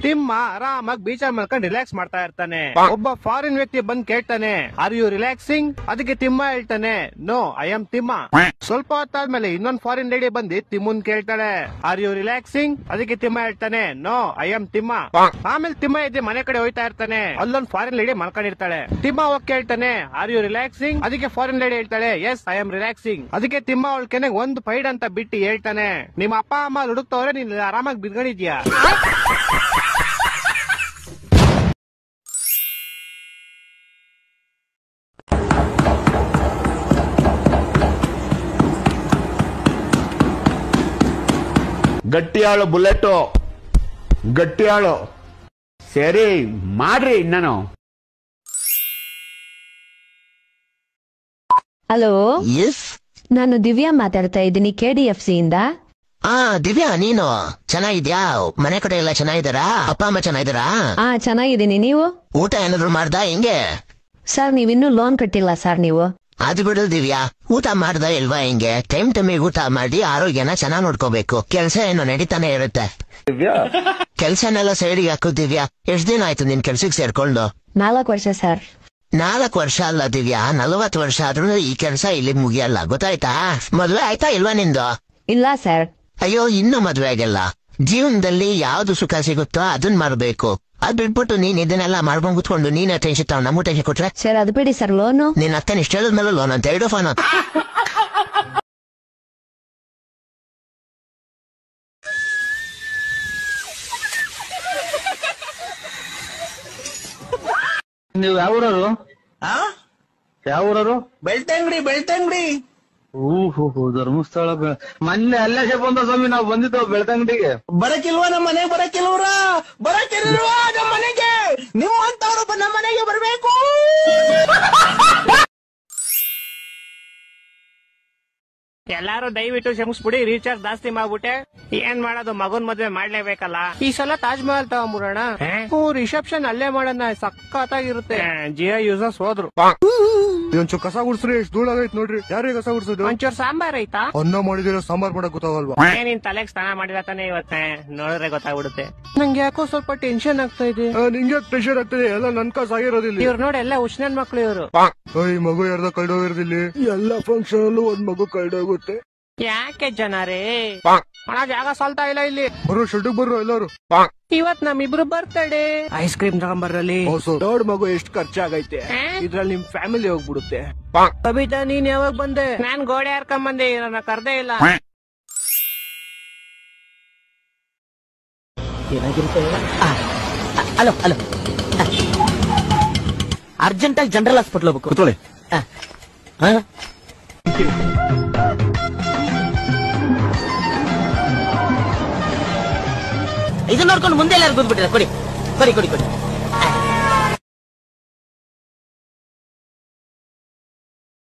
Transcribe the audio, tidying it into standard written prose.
ತಿಮ್ಮ ಆರಾಮಾಗಿ beach ಮಲ್ಕೊಂಡ್ relax ಮಾಡ್ತಾ ಇರ್ತಾನೆ. ಒಬ್ಬ ಫಾರಿನ್ ವ್ಯಕ್ತಿ ಬಂದ್ ಕೇಳ್ತಾನೆ, ಆರ್ ಯು ರಿಲ್ಯಾಕ್ಸಿಂಗ್? ಅದಕ್ಕೆ ತಿಮ್ಮ ಹೇಳ್ತಾನೆ, ನೋ ಐ ಆಮ್ ತಿಮ್ಮ. ಸ್ವಲ್ಪ ಹೊತ್ತಾದ್ಮೇಲೆ ಇನ್ನೊಂದ್ ಫಾರಿನ್ ಲೇಡಿ ಬಂದು ತಿಮ್ಮನ್ ಕೇಳ್ತಾಳೆ, ಆರ್ ಯು ರಿಲ್ಯಾಕ್ಸಿಂಗ್? ಅದಕ್ಕೆ ತಿಮ್ಮ ಹೇಳ್ತಾನೆ, ನೋ ಐ ಆಮ್ ತಿಮ್ಮ. ಆಮೇಲೆ ತಿಮ್ಮ ಎದ್ದು ಮನೆ ಕಡೆ ಹೋಯ್ತಾ ಇರ್ತಾನೆ. ಅಲ್ಲೊಂದ್ ಫಾರಿನ್ ಲೇಡಿ ಮಲ್ಕೊಂಡಿರ್ತಾಳೆ. ತಿಮ್ಮ ಹೋಗಿ ಕೇಳ್ತಾನೆ, ಆರ್ ಯು ರಿಲ್ಯಾಕ್ಸಿಂಗ್? ಅದಕ್ಕೆ ಫಾರಿನ್ ಲೇಡಿ ಹೇಳ್ತಾಳೆ, ಎಸ್ ಐ ಆಮ್ ರಿಲ್ಯಾಕ್ಸಿಂಗ್. ಅದಕ್ಕೆ ತಿಮ್ಮ ಅವಳ ಕೆನೆ ಒಂದು ಫೈಡ್ ಅಂತ ಬಿಟ್ಟು ಹೇಳ್ತಾನೆ, ನಿಮ್ಮ ಅಪ್ಪ ಅಮ್ಮ ಹುಡುಕ್ತವ್ರೆ, ನೀನ್ ಆರಾಮಾಗಿ ಬಿದ್ಕೊಂಡಿದ್ಯಾ? ಗಟ್ಟಿಯಾಳು ಬುಲೆಟ್, ಗಟ್ಟಿಯಾಳು. ಸರಿ ಮಾಡ್ರಿ ನಾನು. ಹಲೋ, ಎಸ್, ನಾನು ದಿವ್ಯಾ ಮಾತಾಡ್ತಾ ಇದ್ದೀನಿ KDFC ಇಂದ. ದಿವ್ಯಾ, ನೀನು ಚೆನ್ನಾಗಿದ್ಯಾ? ಮನೆ ಕಡೆ ಎಲ್ಲ ಚೆನ್ನಾಗಿದ್ದಾರಾ? ಅಪ್ಪ ಅಮ್ಮ ಚೆನ್ನಾಗಿದ್ದಾರಾ? ಚೆನ್ನಾಗಿದ್ದೀನಿ. ನೀವು ಊಟ ಏನಾದ್ರು ಮಾಡ್ದಾ? ಹೆಂಗೆ ಸರ್? ನೀವಿನ್ನೂ ಲೋನ್ ಕಟ್ಟಿಲ್ಲ ಸರ್. ನೀವು ಅದು ಬಿಡು ದಿವ್ಯಾ, ಊಟ ಮಾಡ್ದ ಇಲ್ವಾ? ಹೆಂಗೆ ಟೈಮಿಗೆ ಊಟ ಮಾಡಿ ಆರೋಗ್ಯನ ಚೆನ್ನಾಗ್ ನೋಡ್ಕೋಬೇಕು. ಕೆಲ್ಸ ಏನೋ ನಡೀತಾನೆ ಇರುತ್ತೆ. ಕೆಲ್ಸನೆಲ್ಲ ಸೈಡಿಗೆ ಹಾಕು ದಿವ್ಯಾ. ಎಷ್ಟ್ ದಿನ ಆಯ್ತು ನಿನ್ ಕೆಲ್ಸಕ್ಕೆ ಸೇರ್ಕೊಂಡು? 4 ವರ್ಷ ಸರ್. 4 ವರ್ಷ ಅಲ್ಲ ದಿವ್ಯಾ, 40 ವರ್ಷ ಆದ್ರೂ ಈ ಕೆಲ್ಸ ಇಲ್ಲಿ ಮುಗಿಯಲ್ಲ, ಗೊತ್ತಾಯ್ತಾ? ಮದ್ವೆ ಆಯ್ತಾ ಇಲ್ವಾ ನಿಂದು? ಇಲ್ಲ ಸರ್. ಅಯ್ಯೋ, ಇನ್ನೂ ಮದ್ವೆ ಆಗಿಲ್ಲ. ಜೀವನದಲ್ಲಿ ಯಾವ್ದು ಸುಖ ಸಿಗುತ್ತೋ ಅದನ್ ಮಾಡ್ಬೇಕು. ಅದ್ ಬಿಟ್ಬಿಟ್ಟು ನೀನ್ ಇದನ್ನೆಲ್ಲ ಮಾಡ್ಕೊಂಡ್ ಕುತ್ಕೊಂಡು ನೀನೇ ಟೆನ್ಷನ್ ತಗೊಂಡು ನಮಗೂ ಟೆನ್ಷನ್ ಕೊಟ್ರೆ ಸರ್ ಅದು ಬಿಡಿ ಸರ್. ಲೋನು ನಿನ್ ಅಕ್ಕನ ಇಷ್ಟ ಹೇಳಿದ್ಮೇಲೆ ಲೋನ್ ಅಂತ ಎರಡು ಫೋನ್. ನೀವು ಯಾವ ಊರವರು? ಯಾವ ಊರವರು? ಬೆಳ್ತಂಗಡಿ. ಬೆಳ್ತಂಗಡಿ. ಓಹೋ, ಧರ್ಮಸ್ಥಳ. ಮೊನ್ನೆ ಅಲ್ಲೇ ಬಂದ ಸ್ವಾಮಿ, ನಾವು ಬಂದಿದ್ದೋ ಬೆಳ್ತಂಗಡಿಗೆ. ಬರಕಿಲ್ವಾ ನಮ್ಮ ಮನೆಗೆ? ಬರಕಿಲ್ವ್ರ? ಬರಕಿಲ್ವಾ ನಮ್ಮ ಮನೆಗೆ? ನಿಮ್ಮಂತವ್ರು ನಮ್ಮ ಮನೆಗೆ ಬರ್ಬೇಕು. ಎಲ್ಲಾರು ದಯವಿಟ್ಟು ಕ್ಷಮಿಸ್ಬಿಡಿ, ರೀಚಾರ್ಜ್ ಜಾಸ್ತಿ ಮಾಡ್ಬಿಟ್ಟೆ. ಏನ್ ಮಾಡೋದು, ಮಗನ್ ಮದ್ವೆ ಮಾಡ್ಲೇಬೇಕಲ್ಲ. ಈ ಸಲ ತಾಜ್ ಮಹಲ್ ತಗೊಂಡ್ಬಿಡೋಣ. ರಿಸೆಪ್ಷನ್ ಅಲ್ಲೇ ಮಾಡೋಣ, ಸಖತ್ತಾಗಿರುತ್ತೆ. ಜಿಯೋ ಯೂಸರ್ಸ್ ಹೋದ್ರು. ಒಂಚೂರು ಕಸ ಗುಡ್ಸ್ರಿ, ಎಷ್ಟು ಧೂಳಾಗೈತ್ ನೋಡ್ರಿ. ಯಾರಿಗೆ ಕಸ ಗುಡ್ಸೋದು? ಒಂಚೂರು ಸಾಂಬಾರ್ ಐತಾ? ಅನ್ನ ಮಾಡಿದಿರೋ ಸಾಂಬಾರ್ ಮಾಡಕ್ ಗೊತ್ತಾಗಲ್ವಾ? ನೀನ್ ತಲೆಗೆ ಸ್ನಾನ ಮಾಡಿದ ತಾನೆ ಇವತ್ತೆ, ನೋಡಿದ್ರೆ ಗೊತ್ತಾಗ್ಬಿಡುತ್ತೆ. ನಂಗೆ ಯಾಕೋ ಸ್ವಲ್ಪ ಟೆನ್ಷನ್ ಆಗ್ತಾ ಇದೆ. ನಿಂಗೆ ಪ್ರೆಷರ್ ಆಗ್ತದೆ, ಎಲ್ಲ ನನ್ ಕಾಸ್ ಆಗಿರೋದಿಲ್ಲ. ಇವ್ರು ನೋಡಿ, ಎಲ್ಲ ಹುಶ್ನನ್ ಮಕ್ಳು ಇವ್ರು. ಈ ಮಗು ಯಾರ್ದ ಕಳ್ದೋಗಿರೋದಿಲ್ಲಿ. ಎಲ್ಲ ಫಂಕ್ಷನ್ ಅಲ್ಲೂ ಒಂದ್ ಮಗು ಕಳ್ದೋಗುತ್ತೆ. ಯಾಕೆ ಜನರೇ? ಹಣ ಜಾಗ ಸಾಲ್ತಾ ಇಲ್ಲ ಇಲ್ಲಿ. ಬರೋ ಶೆಡ್ಗೆ ಬರ್ರೋ ಎಲ್ಲಾರು. ಇವತ್ ನಮ್ಮಿಬ್ರು ಬರ್ತಡೆ. Ice cream ತಗೊಂಬರ್ರಲ್ಲಿ. ದೊಡ್ಡ ಮಗು ಎಷ್ಟು ಖರ್ಚಾಗೈತೆ, ಇದ್ರಲ್ಲಿ ನಿಮ್ ಫ್ಯಾಮಿಲಿ ಹೋಗ್ಬಿಡುತ್ತೆ. ಕವಿತಾ, ನೀನ್ ಯಾವಾಗ ಬಂದೆ? ನಾನ್ ಗೋಡೆ ಹಾರ್ಕೊಂಡ್ ಬಂದೆ, ನನ್ನ ಕರ್ದೇ ಇಲ್ಲ. ಏನಾಗಿರುತ್ತೆ? ಹಲೋ ಹಲೋ, ಅರ್ಜೆಂಟ್ ಆಗಿ ಜನರಲ್ ಹಾಸ್ಪಿಟಲ್ ಹೋಗ್ಬೇಕು. ಕೂತ್ಕೊಳ್ಳಿ. ಇದನ್ನ ನೋಡ್ಕೊಂಡು ಮುಂದೆ ಎಲ್ಲಾರು ಕೂತ್ಬಿಟ್ಟಿರ. ಕೊಡಿ ಕೊಡಿ ಕೊಡಿ ಕೊಡಿ.